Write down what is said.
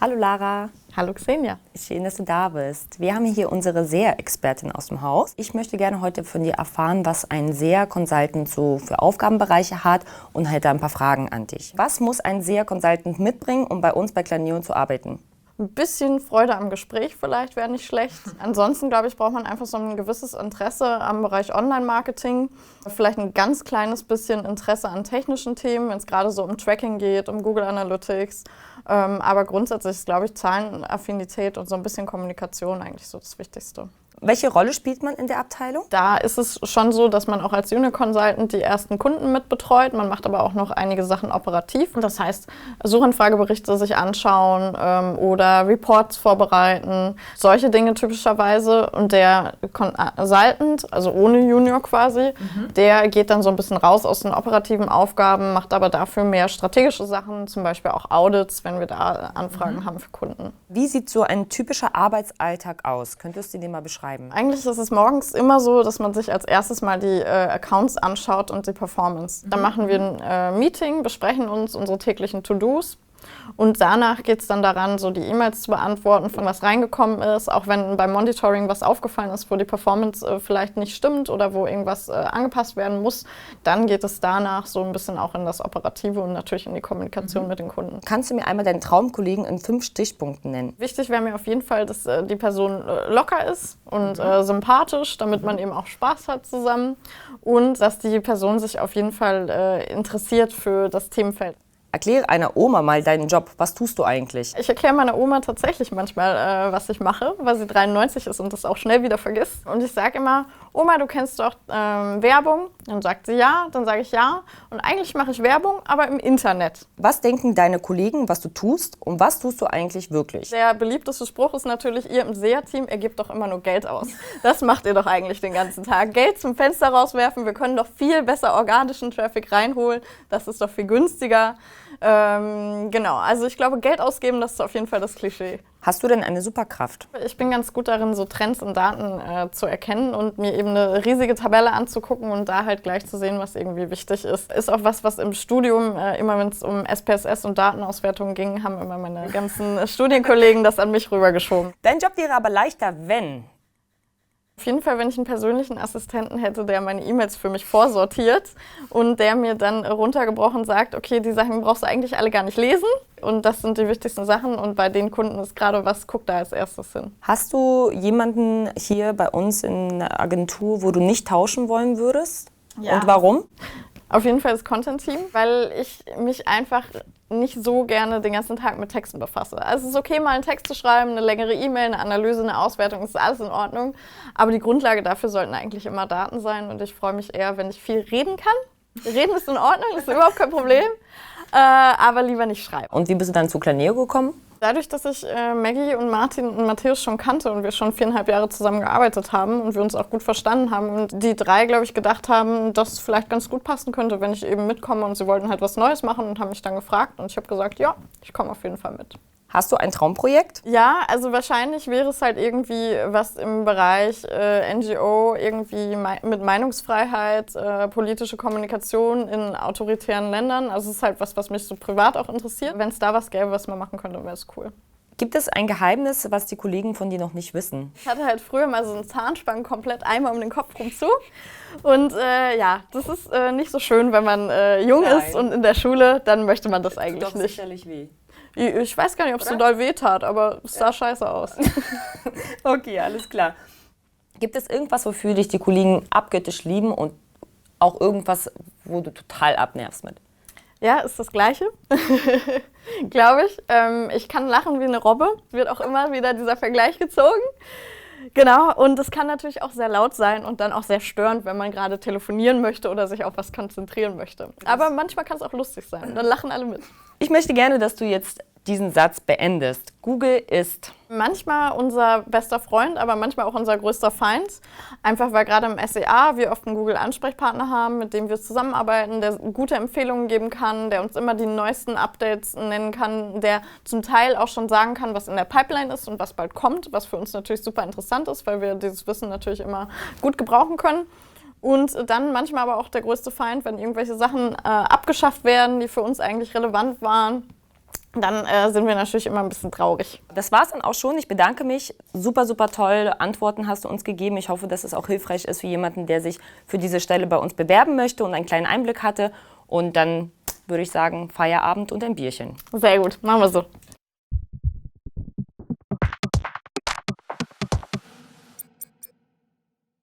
Hallo Lara. Hallo Xenia. Schön, dass du da bist. Wir haben hier unsere SEA-Expertin aus dem Haus. Ich möchte gerne heute von dir erfahren, was ein SEA-Consultant so für Aufgabenbereiche hat und hätte ein paar Fragen an dich. Was muss ein SEA-Consultant mitbringen, um bei uns bei Claneo zu arbeiten? Ein bisschen Freude am Gespräch vielleicht wäre nicht schlecht. Ansonsten, glaube ich, braucht man einfach so ein gewisses Interesse am Bereich Online-Marketing. Vielleicht ein ganz kleines bisschen Interesse an technischen Themen, wenn es gerade so um Tracking geht, um Google Analytics. Aber grundsätzlich ist, glaube ich, Zahlenaffinität und so ein bisschen Kommunikation eigentlich so das Wichtigste. Welche Rolle spielt man in der Abteilung? Da ist es schon so, dass man auch als Junior Consultant die ersten Kunden mit betreut. Man macht aber auch noch einige Sachen operativ. Das heißt, Suchanfrageberichte sich anschauen oder Reports vorbereiten. Solche Dinge typischerweise. Und der Consultant, also ohne Junior quasi, der geht dann so ein bisschen raus aus den operativen Aufgaben, macht aber dafür mehr strategische Sachen, zum Beispiel auch Audits, wenn wir da Anfragen haben für Kunden. Wie sieht so ein typischer Arbeitsalltag aus? Könntest du den mal beschreiben? Eigentlich ist es morgens immer so, dass man sich als erstes mal die Accounts anschaut und die Performance. Dann machen wir ein Meeting, besprechen uns unsere täglichen To-Dos. Und danach geht es dann daran, so die E-Mails zu beantworten, von was reingekommen ist. Auch wenn beim Monitoring was aufgefallen ist, wo die Performance vielleicht nicht stimmt oder wo irgendwas angepasst werden muss, dann geht es danach so ein bisschen auch in das Operative und natürlich in die Kommunikation mit den Kunden. Kannst du mir einmal deinen Traumkollegen in 5 Stichpunkten nennen? Wichtig wäre mir auf jeden Fall, dass die Person locker ist und sympathisch, damit man eben auch Spaß hat zusammen. Und dass die Person sich auf jeden Fall interessiert für das Themenfeld. Erkläre einer Oma mal deinen Job. Was tust du eigentlich? Ich erkläre meiner Oma tatsächlich manchmal, was ich mache, weil sie 93 ist und das auch schnell wieder vergisst. Und ich sage immer, Oma, du kennst doch Werbung? Dann sagt sie ja, dann sage ich ja. Und eigentlich mache ich Werbung, aber im Internet. Was denken deine Kollegen, was du tust und was tust du eigentlich wirklich? Der beliebteste Spruch ist natürlich, ihr im SEA-Team, ihr gebt doch immer nur Geld aus. Das macht ihr doch eigentlich den ganzen Tag. Geld zum Fenster rauswerfen, wir können doch viel besser organischen Traffic reinholen. Das ist doch viel günstiger. Genau, also ich glaube, Geld ausgeben, das ist auf jeden Fall das Klischee. Hast du denn eine Superkraft? Ich bin ganz gut darin, so Trends und Daten zu erkennen und mir eben eine riesige Tabelle anzugucken und da halt gleich zu sehen, was irgendwie wichtig ist. Ist auch was im Studium, immer wenn es um SPSS und Datenauswertung ging, haben immer meine ganzen Studienkollegen das an mich rübergeschoben. Dein Job wäre aber leichter, wenn... Auf jeden Fall, wenn ich einen persönlichen Assistenten hätte, der meine E-Mails für mich vorsortiert und der mir dann runtergebrochen sagt, okay, die Sachen brauchst du eigentlich alle gar nicht lesen und das sind die wichtigsten Sachen und bei den Kunden ist gerade was, guck da als erstes hin. Hast du jemanden hier bei uns in der Agentur, wo du nicht tauschen wollen würdest? Ja. Und warum? Auf jeden Fall das Content-Team, weil ich mich einfach nicht so gerne den ganzen Tag mit Texten befasse. Also es ist okay, mal einen Text zu schreiben, eine längere E-Mail, eine Analyse, eine Auswertung, ist alles in Ordnung. Aber die Grundlage dafür sollten eigentlich immer Daten sein und ich freue mich eher, wenn ich viel reden kann. Reden ist in Ordnung, ist überhaupt kein Problem, aber lieber nicht schreiben. Und wie bist du dann zu Claneo gekommen? Dadurch, dass ich Maggie und Martin und Matthäus schon kannte und wir schon 4,5 Jahre zusammen gearbeitet haben und wir uns auch gut verstanden haben und die 3, glaube ich, gedacht haben, dass es vielleicht ganz gut passen könnte, wenn ich eben mitkomme und sie wollten halt was Neues machen und haben mich dann gefragt und ich habe gesagt, ja, ich komme auf jeden Fall mit. Hast du ein Traumprojekt? Ja, also wahrscheinlich wäre es halt irgendwie was im Bereich NGO, irgendwie mit Meinungsfreiheit, politische Kommunikation in autoritären Ländern. Also es ist halt was mich so privat auch interessiert. Wenn es da was gäbe, was man machen könnte, wäre es cool. Gibt es ein Geheimnis, was die Kollegen von dir noch nicht wissen? Ich hatte halt früher mal so einen Zahnspangen komplett einmal um den Kopf rum zu. Und ja, das ist nicht so schön, wenn man jung ist und in der Schule, dann möchte man das eigentlich nicht. Sicherlich weh. Ich weiß gar nicht, ob es so doll weh tat, aber es sah scheiße aus. Okay, alles klar. Gibt es irgendwas, wofür dich die Kollegen abgöttisch lieben und auch irgendwas, wo du total abnervst mit? Ja, ist das Gleiche, glaube ich. Ich kann lachen wie eine Robbe, wird auch immer wieder dieser Vergleich gezogen. Genau, und es kann natürlich auch sehr laut sein und dann auch sehr störend, wenn man gerade telefonieren möchte oder sich auf was konzentrieren möchte. Aber manchmal kann es auch lustig sein, dann lachen alle mit. Ich möchte gerne, dass du jetzt diesen Satz beendest. Google ist manchmal unser bester Freund, aber manchmal auch unser größter Feind. Einfach weil gerade im SEA wir oft einen Google-Ansprechpartner haben, mit dem wir zusammenarbeiten, der gute Empfehlungen geben kann, der uns immer die neuesten Updates nennen kann, der zum Teil auch schon sagen kann, was in der Pipeline ist und was bald kommt, was für uns natürlich super interessant ist, weil wir dieses Wissen natürlich immer gut gebrauchen können. Und dann manchmal aber auch der größte Feind, wenn irgendwelche Sachen abgeschafft werden, die für uns eigentlich relevant waren. dann sind wir natürlich immer ein bisschen traurig. Das war's dann auch schon. Ich bedanke mich. Super, super toll. Antworten hast du uns gegeben. Ich hoffe, dass es auch hilfreich ist für jemanden, der sich für diese Stelle bei uns bewerben möchte und einen kleinen Einblick hatte. Und dann würde ich sagen, Feierabend und ein Bierchen. Sehr gut, machen wir so.